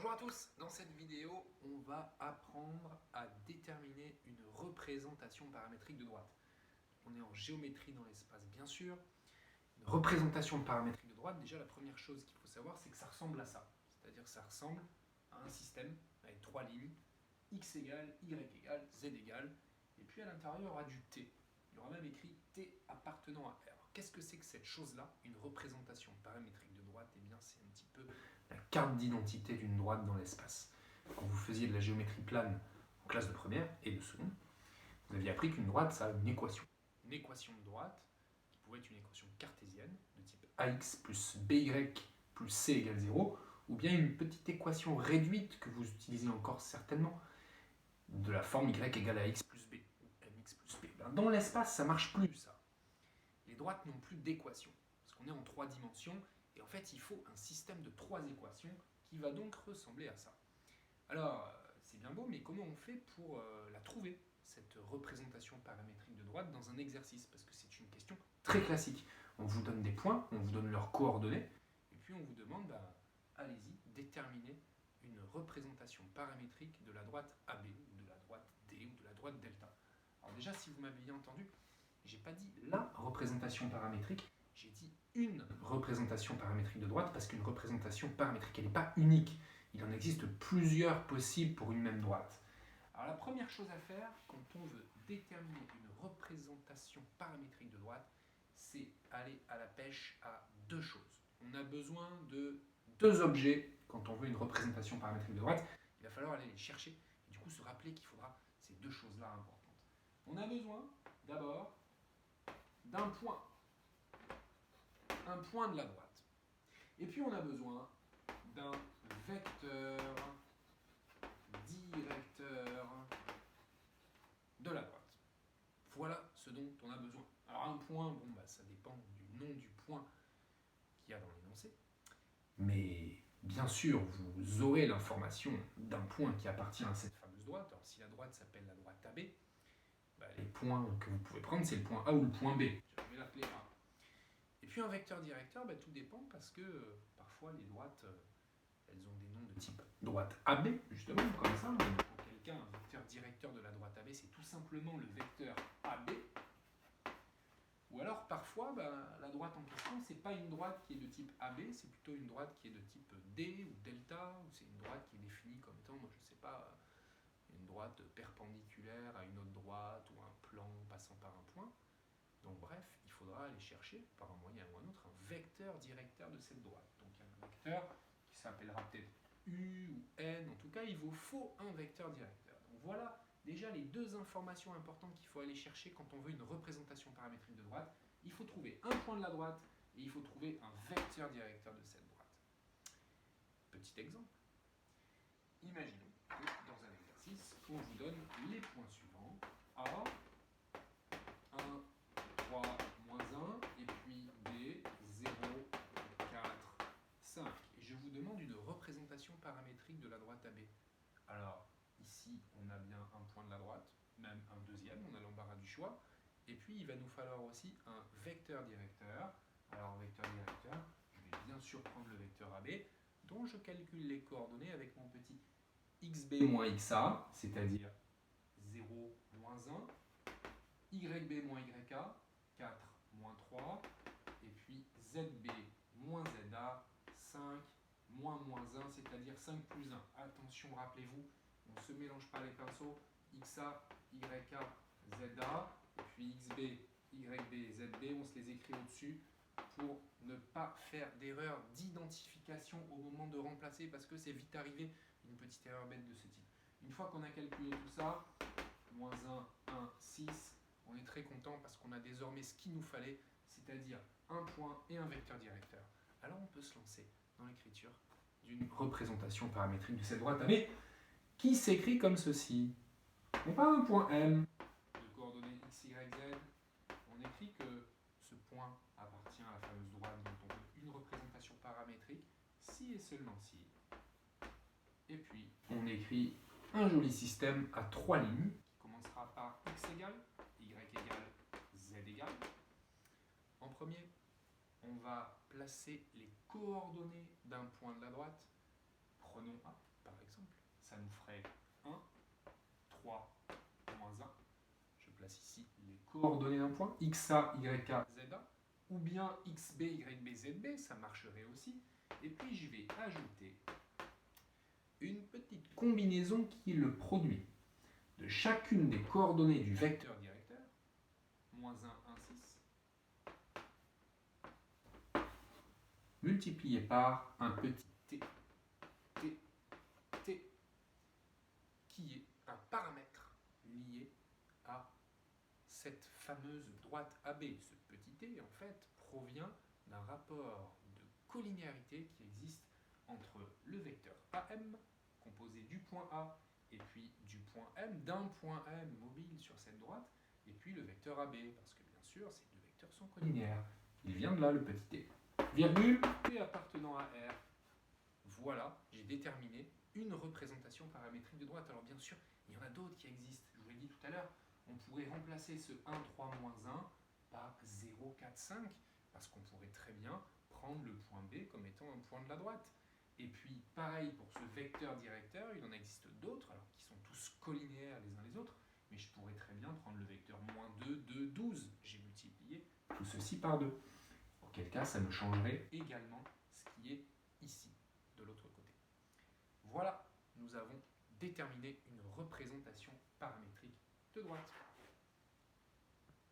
Bonjour à tous, dans cette vidéo, on va apprendre à déterminer une représentation paramétrique de droite. On est en géométrie dans l'espace, bien sûr. Une représentation paramétrique de droite, déjà la première chose qu'il faut savoir, c'est que ça ressemble à ça. C'est-à-dire que ça ressemble à un système avec trois lignes, x égale, y égale, z égale, et puis à l'intérieur, il y aura du t. Il y aura même écrit t appartenant à R. Qu'est-ce que c'est que cette chose-là, une représentation paramétrique de droite? Eh bien, c'est un petit peu la carte d'identité d'une droite dans l'espace. Quand vous faisiez de la géométrie plane en classe de première et de seconde, vous aviez appris qu'une droite, ça a une équation. Une équation de droite, qui pouvait être une équation cartésienne, de type ax plus by plus c égale 0, ou bien une petite équation réduite que vous utilisez encore certainement, de la forme y égale à x plus b, ou mx plus b. Ben, dans l'espace, ça marche plus, ça. Les droites n'ont plus d'équation, parce qu'on est en 3 dimensions, et en fait, il faut un système de 3 équations qui va donc ressembler à ça. Alors, c'est bien beau, mais comment on fait pour la trouver, cette représentation paramétrique de droite, dans un exercice? Parce que c'est une question très classique. On vous donne des points, on vous donne leurs coordonnées, et puis on vous demande, allez-y, déterminez une représentation paramétrique de la droite AB, ou de la droite D, ou de la droite delta. Alors déjà, si vous m'avez bien entendu, j'ai pas dit la représentation paramétrique, j'ai dit une représentation paramétrique de droite, parce qu'une représentation paramétrique, elle n'est pas unique. Il en existe plusieurs possibles pour une même droite. Alors la première chose à faire, quand on veut déterminer une représentation paramétrique de droite, c'est aller à la pêche à deux choses. On a besoin de deux objets quand on veut une représentation paramétrique de droite. Il va falloir aller les chercher, et du coup se rappeler qu'il faudra ces deux choses-là importantes. On a besoin d'abord d'un point, un point de la droite. Et puis on a besoin d'un vecteur directeur de la droite. Voilà ce dont on a besoin. Alors un point, bon, ça dépend du nom du point qu'il y a dans l'énoncé. Mais bien sûr, vous aurez l'information d'un point qui appartient à cette fameuse droite. Alors si la droite s'appelle la droite AB, les points que vous pouvez prendre, c'est le point A ou le point B. Je vais l'appeler A. Et puis un vecteur directeur, tout dépend parce que parfois les droites, elles ont des noms de type droite AB, justement, comme ça. Pour quelqu'un, un vecteur directeur de la droite AB, c'est tout simplement le vecteur AB. Ou alors parfois, la droite en question, c'est pas une droite qui est de type AB, c'est plutôt une droite qui est de type D ou delta, ou c'est une droite qui est définie comme étant, moi je sais pas, une droite perpendiculaire à une autre droite ou un plan passant par un point. Donc bref, il faudra aller chercher, par un moyen ou un autre, un vecteur directeur de cette droite. Donc un vecteur qui s'appellera peut-être U ou N, en tout cas il vous faut un vecteur directeur. Donc voilà déjà les deux informations importantes qu'il faut aller chercher quand on veut une représentation paramétrique de droite. Il faut trouver un point de la droite et il faut trouver un vecteur directeur de cette droite. Petit exemple. Imaginons que dans un exercice, on vous donne les points suivants. A, 1, 3, moins 1, et puis B, 0, 4, 5. Et je vous demande une représentation paramétrique de la droite AB. Alors, ici, on a bien un point de la droite, même un deuxième, on a l'embarras du choix. Et puis, il va nous falloir aussi un vecteur directeur. Alors, vecteur directeur, je vais bien sûr prendre le vecteur AB, dont je calcule les coordonnées avec mon petit xb moins xa, c'est-à-dire 0, moins 1, yb moins yk, 4, moins 3, et puis zb moins za, 5, moins 1, c'est-à-dire 5 plus 1. Attention, rappelez-vous, on ne se mélange pas les pinceaux, xa, yk, za, et puis xb, yb, zb, on se les écrit au-dessus pour ne pas faire d'erreur d'identification au moment de remplacer, parce que c'est vite arrivé une petite erreur bête de ce type. Une fois qu'on a calculé tout ça, moins 1, 1, 6, on est très content parce qu'on a désormais ce qu'il nous fallait, c'est-à-dire un point et un vecteur directeur. Alors on peut se lancer dans l'écriture d'une représentation paramétrique de cette droite AB qui s'écrit comme ceci. On n'a pas un point M de coordonnées x, y, z. On écrit que ce point appartient à la fameuse droite dont on veut une représentation paramétrique si et seulement si. Et puis on écrit un joli système à trois lignes qui commencera par x égale, y égale, z égale. En premier, on va placer les coordonnées d'un point de la droite. Prenons A. ça nous ferait 1, 3, moins 1. Je place ici les coordonnées d'un point, xa, yk, za, ou bien xb, yb, zb, ça marcherait aussi. Et puis je vais ajouter une petite combinaison qui est le produit de chacune des coordonnées du vecteur directeur, moins 1, 1, 6, multiplié par un petit t, t, t, qui est un paramètre lié à cette fameuse droite AB. Ce petit t, en fait, provient d'un rapport de collinéarité qui existe entre le vecteur AM, composé du point A, et puis du point M, d'un point M mobile sur cette droite, et puis le vecteur AB, parce que bien sûr, ces deux vecteurs sont collinéaires. Il vient de là, le petit t. Virgule, t appartenant à R. Voilà, j'ai déterminé une représentation paramétrique de droite. Alors bien sûr, il y en a d'autres qui existent. Je vous l'ai dit tout à l'heure, on pourrait remplacer ce 1, 3, moins 1 par 0, 4, 5, parce qu'on pourrait très bien prendre le point B comme étant un point de la droite. Et puis, pareil pour ce vecteur directeur, il en existe d'autres, alors qui sont tous collinéaires les uns les autres, mais je pourrais très bien prendre le vecteur moins 2, 2, 12. J'ai multiplié tout ceci par 2. Auquel cas, ça me changerait également ce qui est ici, de l'autre côté. Voilà, nous avons déterminé une représentation paramétrique de droite.